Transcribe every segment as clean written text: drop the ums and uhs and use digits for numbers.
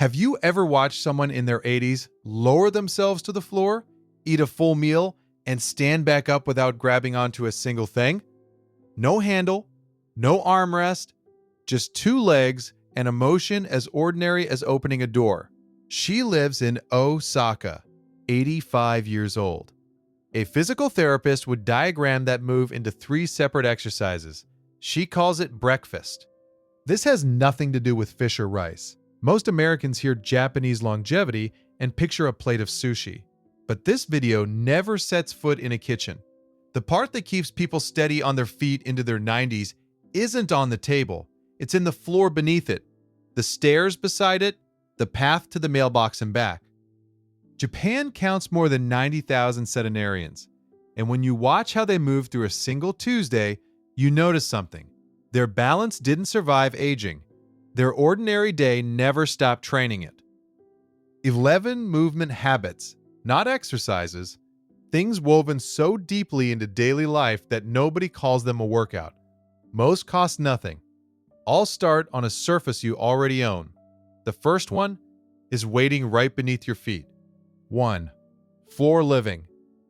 Have you ever watched someone in their 80s lower themselves to the floor, eat a full meal, and stand back up without grabbing onto a single thing? No handle, no armrest, just two legs and a motion as ordinary as opening a door. She lives in Osaka, 85 years old. A physical therapist would diagram that move into 3 separate exercises. She calls it breakfast. This has nothing to do with fish or rice. Most Americans hear Japanese longevity and picture a plate of sushi. But this video never sets foot in a kitchen. The part that keeps people steady on their feet into their 90s isn't on the table. It's in the floor beneath it, the stairs beside it, the path to the mailbox and back. Japan counts more than 90,000 centenarians, and when you watch how they move through a single Tuesday, you notice something. Their balance didn't survive aging. Their ordinary day never stopped training it. 11 movement habits, not exercises, things woven so deeply into daily life that nobody calls them a workout. Most cost nothing. All start on a surface you already own. The first one is waiting right beneath your feet. 1. Floor living.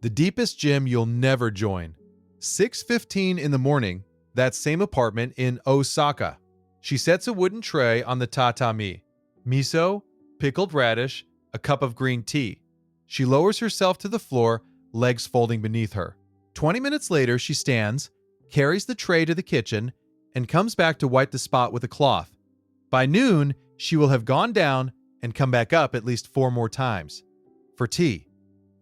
The deepest gym you'll never join. 6:15 in the morning, that same apartment in Osaka. She sets a wooden tray on the tatami. Miso, pickled radish, a cup of green tea. She lowers herself to the floor, legs folding beneath her. 20 minutes later, she stands, carries the tray to the kitchen, and comes back to wipe the spot with a cloth. By noon, she will have gone down and come back up at least 4 more times. For tea,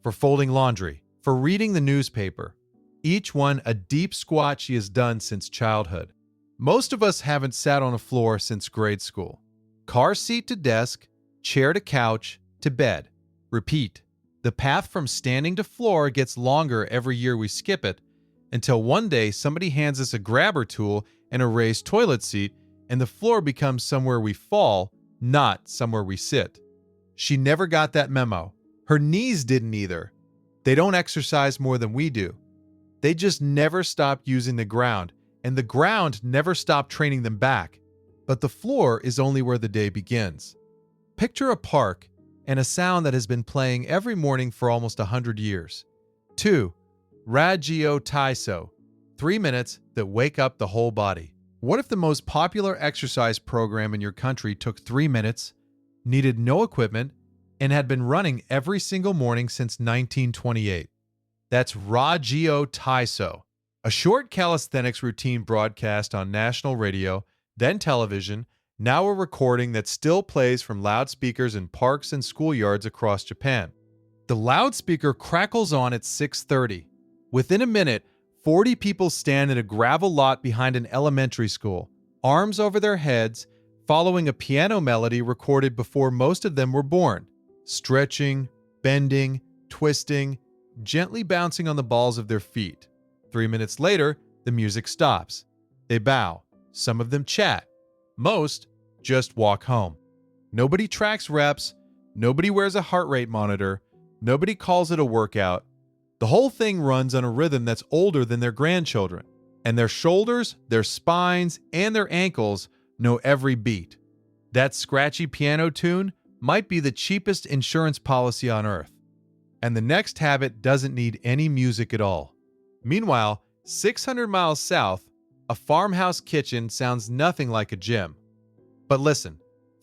for folding laundry, for reading the newspaper. Each one a deep squat she has done since childhood. Most of us haven't sat on a floor since grade school. Car seat to desk, chair to couch, to bed. Repeat. The path from standing to floor gets longer every year we skip it, until one day somebody hands us a grabber tool and a raised toilet seat, and the floor becomes somewhere we fall, not somewhere we sit. She never got that memo. Her knees didn't either. They don't exercise more than we do. They just never stopped using the ground, and the ground never stopped training them back. But the floor is only where the day begins. Picture a park and a sound that has been playing every morning for almost 100 years. 2. Ragio Taiso. 3 minutes that wake up the whole body. What if the most popular exercise program in your country took 3 minutes, needed no equipment, and had been running every single morning since 1928? That's Ragio Taiso, a short calisthenics routine broadcast on national radio, then television, now a recording that still plays from loudspeakers in parks and schoolyards across Japan. The loudspeaker crackles on at 6:30. Within a minute, 40 people stand in a gravel lot behind an elementary school, arms over their heads, following a piano melody recorded before most of them were born, stretching, bending, twisting, gently bouncing on the balls of their feet. 3 minutes later, the music stops. They bow. Some of them chat. Most just walk home. Nobody tracks reps. Nobody wears a heart rate monitor. Nobody calls it a workout. The whole thing runs on a rhythm that's older than their grandchildren. And their shoulders, their spines, and their ankles know every beat. That scratchy piano tune might be the cheapest insurance policy on earth. And the next habit doesn't need any music at all. Meanwhile, 600 miles south, a farmhouse kitchen sounds nothing like a gym. But listen.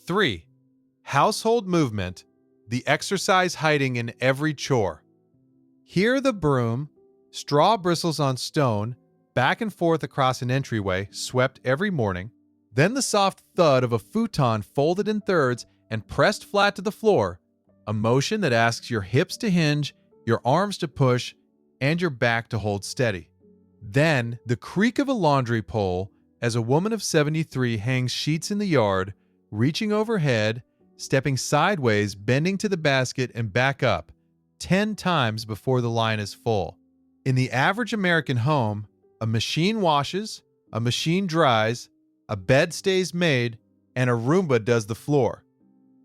3. Household movement, the exercise hiding in every chore. Hear the broom, straw bristles on stone, back and forth across an entryway, swept every morning. Then the soft thud of a futon folded in thirds and pressed flat to the floor, a motion that asks your hips to hinge, your arms to push, and your back to hold steady. Then the creak of a laundry pole as a woman of 73 hangs sheets in the yard, reaching overhead, stepping sideways, bending to the basket and back up 10 times before the line is full. In the average American home, a machine washes, a machine dries, a bed stays made, and a Roomba does the floor.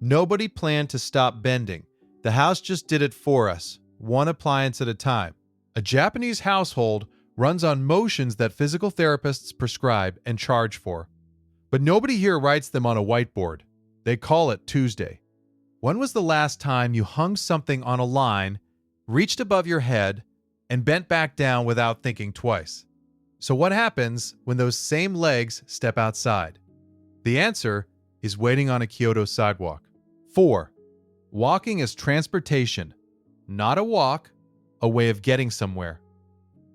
Nobody planned to stop bending. The house just did it for us, one appliance at a time. A Japanese household runs on motions that physical therapists prescribe and charge for. But nobody here writes them on a whiteboard. They call it Tuesday. When was the last time you hung something on a line, reached above your head, and bent back down without thinking twice? So what happens when those same legs step outside? The answer is waiting on a Kyoto sidewalk. 4. Walking as transportation. Not a walk, a way of getting somewhere.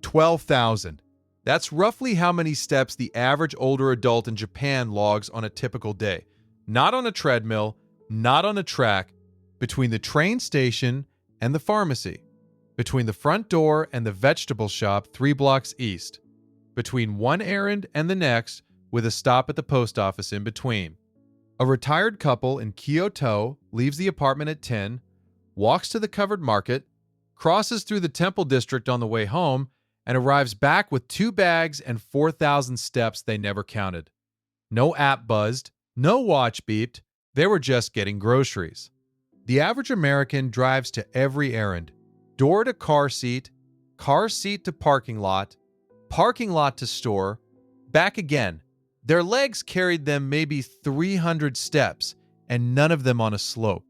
12,000. That's roughly how many steps the average older adult in Japan logs on a typical day. Not on a treadmill, not on a track, between the train station and the pharmacy, between the front door and the vegetable shop 3 blocks east, between one errand and the next with a stop at the post office in between. A retired couple in Kyoto leaves the apartment at 10, walks to the covered market, crosses through the temple district on the way home, and arrives back with 2 bags and 4,000 steps they never counted. No app buzzed, no watch beeped, they were just getting groceries. The average American drives to every errand, door to car seat to parking lot to store, back again. Their legs carried them maybe 300 steps, and none of them on a slope.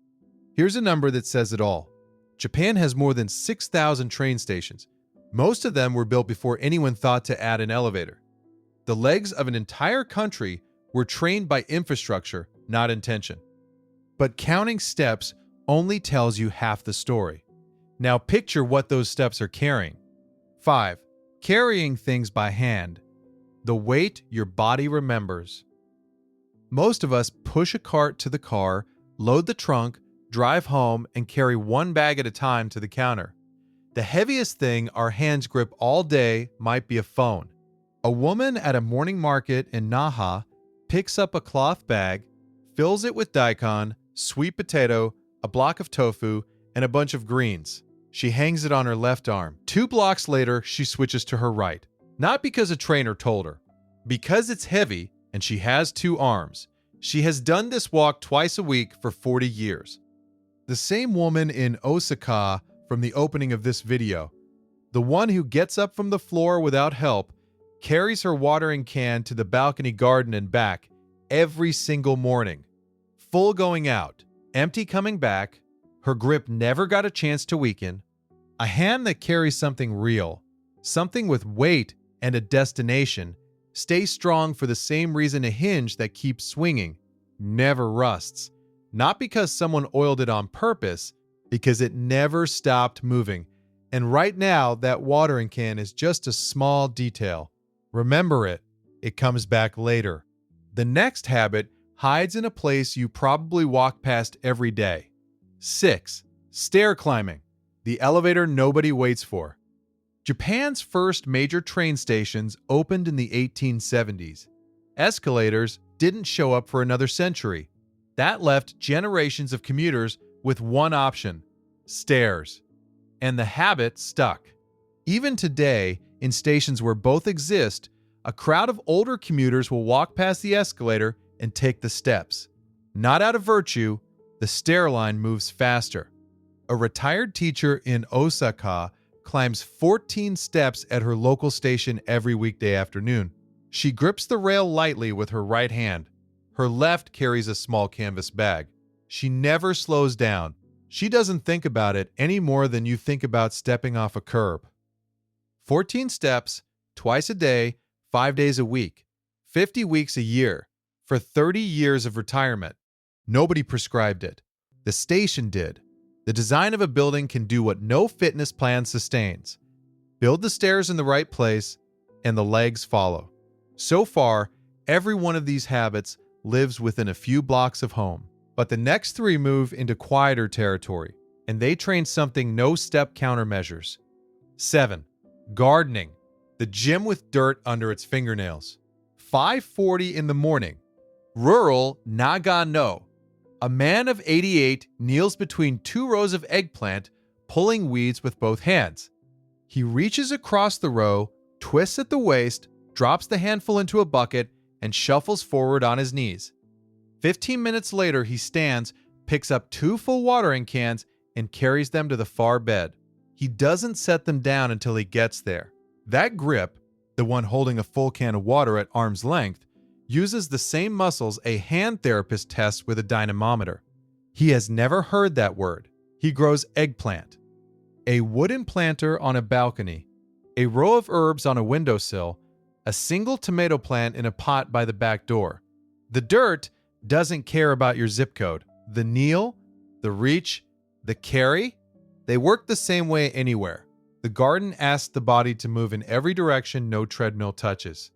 Here's a number that says it all. Japan has more than 6,000 train stations. Most of them were built before anyone thought to add an elevator. The legs of an entire country were trained by infrastructure, not intention. But counting steps only tells you half the story. Now picture what those steps are carrying. 5. Carrying things by hand. The weight your body remembers. Most of us push a cart to the car, load the trunk, drive home, and carry 1 bag at a time to the counter. The heaviest thing our hands grip all day might be a phone. A woman at a morning market in Naha picks up a cloth bag, fills it with daikon, sweet potato, a block of tofu, and a bunch of greens. She hangs it on her left arm. 2 blocks later, she switches to her right. Not because a trainer told her. Because it's heavy and she has 2 arms. She has done this walk twice a week for 40 years. The same woman in Osaka from the opening of this video, the one who gets up from the floor without help, carries her watering can to the balcony garden and back every single morning. Full going out, empty coming back, her grip never got a chance to weaken. A hand that carries something real, something with weight and a destination, stays strong for the same reason a hinge that keeps swinging never rusts. Not because someone oiled it on purpose, because it never stopped moving. And right now, that watering can is just a small detail. Remember it. It comes back later. The next habit hides in a place you probably walk past every day. 6. Stair climbing. The elevator nobody waits for. Japan's first major train stations opened in the 1870s. Escalators didn't show up for another century. That left generations of commuters with one option: stairs. And the habit stuck. Even today, in stations where both exist, a crowd of older commuters will walk past the escalator and take the steps. Not out of virtue, the stair line moves faster. A retired teacher in Osaka climbs 14 steps at her local station every weekday afternoon. She grips the rail lightly with her right hand. Her left carries a small canvas bag. She never slows down. She doesn't think about it any more than you think about stepping off a curb. 14 steps, twice a day, 5 days a week, 50 weeks a year, for 30 years of retirement. Nobody prescribed it. The station did. The design of a building can do what no fitness plan sustains. Build the stairs in the right place, and the legs follow. So far, every one of these habits lives within a few blocks of home. But the next 3 move into quieter territory, and they train something no step countermeasures. 7. Gardening. The gym with dirt under its fingernails. 5:40 in the morning. Rural Nagano. A man of 88 kneels between 2 rows of eggplant, pulling weeds with both hands. He reaches across the row, twists at the waist, drops the handful into a bucket, and shuffles forward on his knees. 15 minutes later, he stands, picks up 2 full watering cans, and carries them to the far bed. He doesn't set them down until he gets there. That grip, the one holding a full can of water at arm's length, uses the same muscles a hand therapist tests with a dynamometer. He has never heard that word. He grows eggplant. A wooden planter on a balcony, a row of herbs on a windowsill, a single tomato plant in a pot by the back door. The dirt doesn't care about your zip code. The kneel, the reach, the carry, they work the same way anywhere. The garden asks the body to move in every direction no treadmill touches.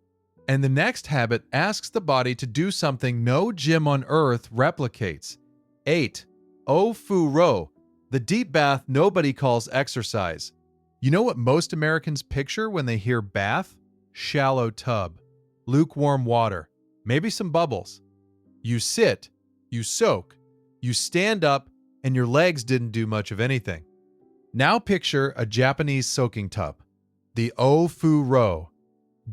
And the next habit asks the body to do something no gym on earth replicates. 8. O Fu Ro, the deep bath nobody calls exercise. You know what most Americans picture when they hear bath? Shallow tub, lukewarm water, maybe some bubbles. You sit, you soak, you stand up, and your legs didn't do much of anything. Now picture a Japanese soaking tub. The O Fu Ro.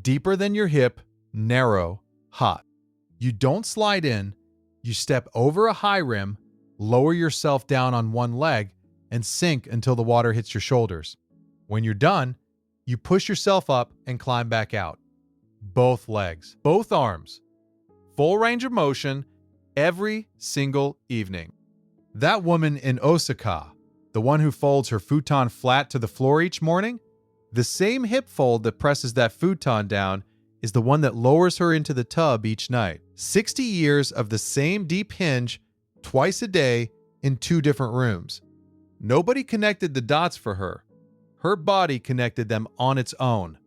Deeper than your hip, narrow, hot. You don't slide in, you step over a high rim, lower yourself down on one leg, and sink until the water hits your shoulders. When you're done, you push yourself up and climb back out. Both legs, both arms. Full range of motion every single evening. That woman in Osaka, the one who folds her futon flat to the floor each morning, the same hip fold that presses that futon down is the one that lowers her into the tub each night. 60 years of the same deep hinge, twice a day, in 2 different rooms. Nobody connected the dots for her. Her body connected them on its own.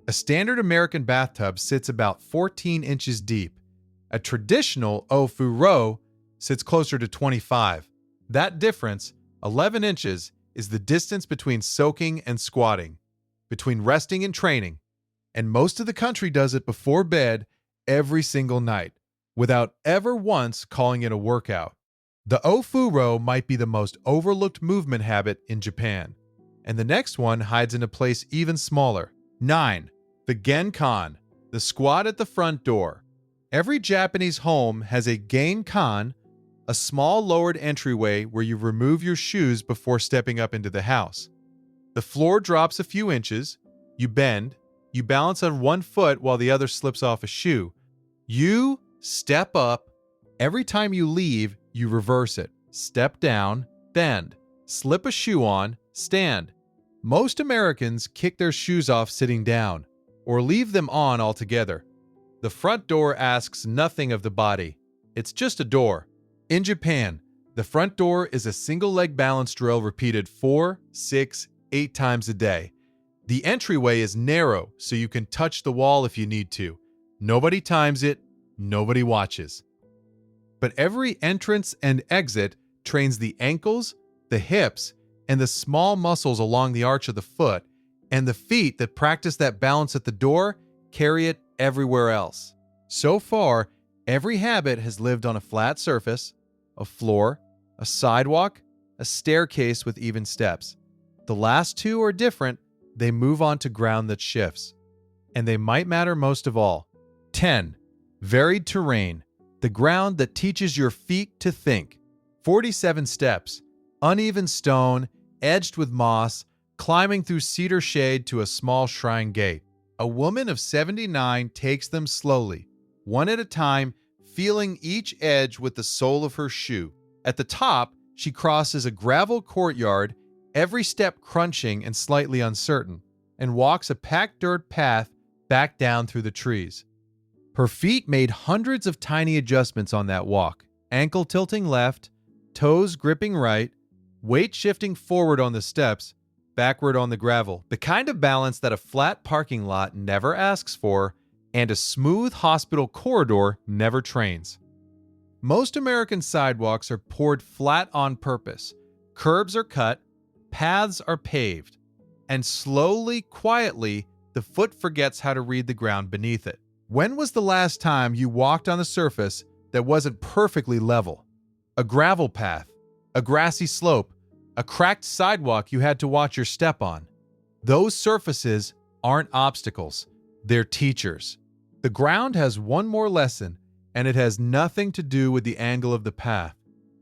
A standard American bathtub sits about 14 inches deep. A traditional O Fu Ro sits closer to 25. That difference, 11 inches, is the distance between soaking and squatting, between resting and training. And most of the country does it before bed every single night, without ever once calling it a workout. The O Fu Ro might be the most overlooked movement habit in Japan. And the next one hides in a place even smaller. 9. The Genkan, the squat at the front door. Every Japanese home has a Genkan, a small lowered entryway where you remove your shoes before stepping up into the house. The floor drops a few inches, you bend, you balance on one foot while the other slips off a shoe. You step up. Every time you leave, you reverse it. Step down, bend, slip a shoe on, stand. Most Americans kick their shoes off sitting down, or leave them on altogether. The front door asks nothing of the body. It's just a door. In Japan, the front door is a single leg balance drill repeated 4, 6, 8 times a day. The entryway is narrow, so you can touch the wall if you need to. Nobody times it, nobody watches. But every entrance and exit trains the ankles, the hips, and the small muscles along the arch of the foot, and the feet that practice that balance at the door carry it everywhere else. So far, every habit has lived on a flat surface, a floor, a sidewalk, a staircase with even steps. The last 2 are different. They move on to ground that shifts. And they might matter most of all. 10. Varied terrain, the ground that teaches your feet to think. 47 steps, uneven stone, edged with moss, climbing through cedar shade to a small shrine gate. A woman of 79 takes them slowly, one at a time, feeling each edge with the sole of her shoe. At the top, she crosses a gravel courtyard, every step crunching and slightly uncertain, and walks a packed dirt path back down through the trees. Her feet made hundreds of tiny adjustments on that walk, ankle tilting left, toes gripping right, weight shifting forward on the steps, backward on the gravel, the kind of balance that a flat parking lot never asks for and a smooth hospital corridor never trains. Most American sidewalks are poured flat on purpose. Curbs are cut, paths are paved, and slowly, quietly, the foot forgets how to read the ground beneath it. When was the last time you walked on a surface that wasn't perfectly level? A gravel path, a grassy slope, a cracked sidewalk you had to watch your step on. Those surfaces aren't obstacles, they're teachers. The ground has one more lesson, and it has nothing to do with the angle of the path.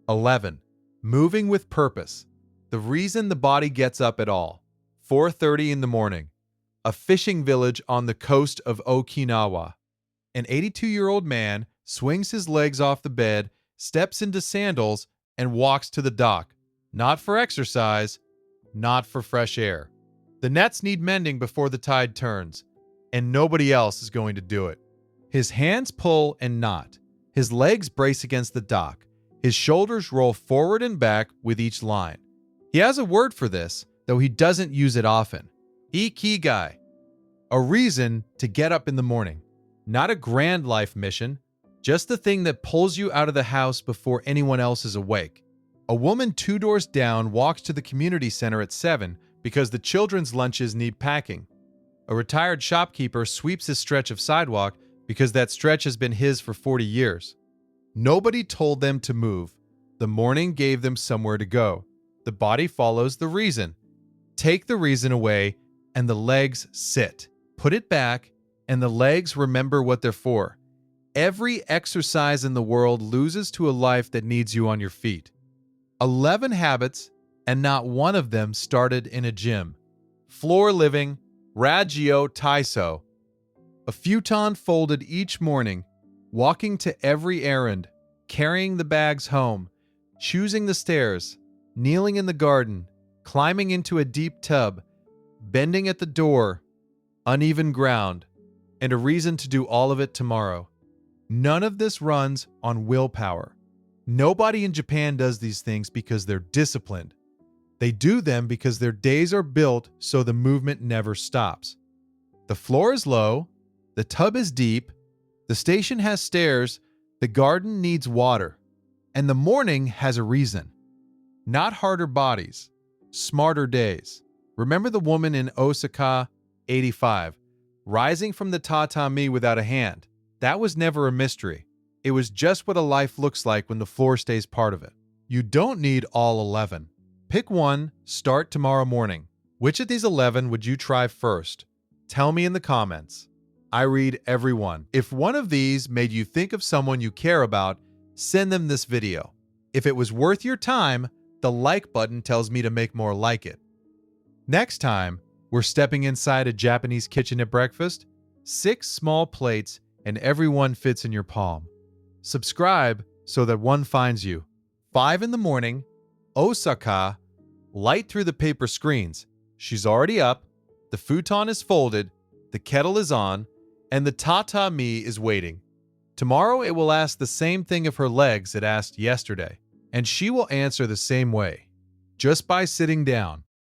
11. Moving with purpose. The reason the body gets up at all. 4:30 in the morning. A fishing village on the coast of Okinawa. An 82-year-old man swings his legs off the bed, steps into sandals, and walks to the dock. Not for exercise, not for fresh air. The nets need mending before the tide turns, and nobody else is going to do it. His hands pull and knot. His legs brace against the dock. His shoulders roll forward and back with each line. He has a word for this, though he doesn't use it often. Ikigai. A reason to get up in the morning. Not a grand life mission, just the thing that pulls you out of the house before anyone else is awake. A woman 2 doors down walks to the community center at 7 because the children's lunches need packing. A retired shopkeeper sweeps his stretch of sidewalk because that stretch has been his for 40 years. Nobody told them to move. The morning gave them somewhere to go. The body follows the reason. Take the reason away, and the legs sit. Put it back, and the legs remember what they're for. Every exercise in the world loses to a life that needs you on your feet. 11 habits, and not one of them started in a gym. Floor living, Rajyo Taiso. A futon folded each morning, walking to every errand, carrying the bags home, choosing the stairs, kneeling in the garden, climbing into a deep tub, bending at the door, uneven ground, and a reason to do all of it tomorrow. None of this runs on willpower. Nobody in Japan does these things because they're disciplined. They do them because their days are built so the movement never stops. The floor is low, the tub is deep, the station has stairs, the garden needs water, and the morning has a reason. Not harder bodies, smarter days. Remember the woman in Osaka, 85, rising from the tatami without a hand. That was never a mystery. It was just what a life looks like when the floor stays part of it. You don't need all 11. Pick one, start tomorrow morning. Which of these 11 would you try first? Tell me in the comments. I read every one. If one of these made you think of someone you care about, send them this video. If it was worth your time, the like button tells me to make more like it. Next time, we're stepping inside a Japanese kitchen at breakfast. 6 small plates and every one fits in your palm. Subscribe so that one finds you. 5 in the morning, Osaka, light through the paper screens. She's already up, the futon is folded, the kettle is on, and the tatami is waiting. Tomorrow it will ask the same thing of her legs it asked yesterday, and she will answer the same way, just by sitting down.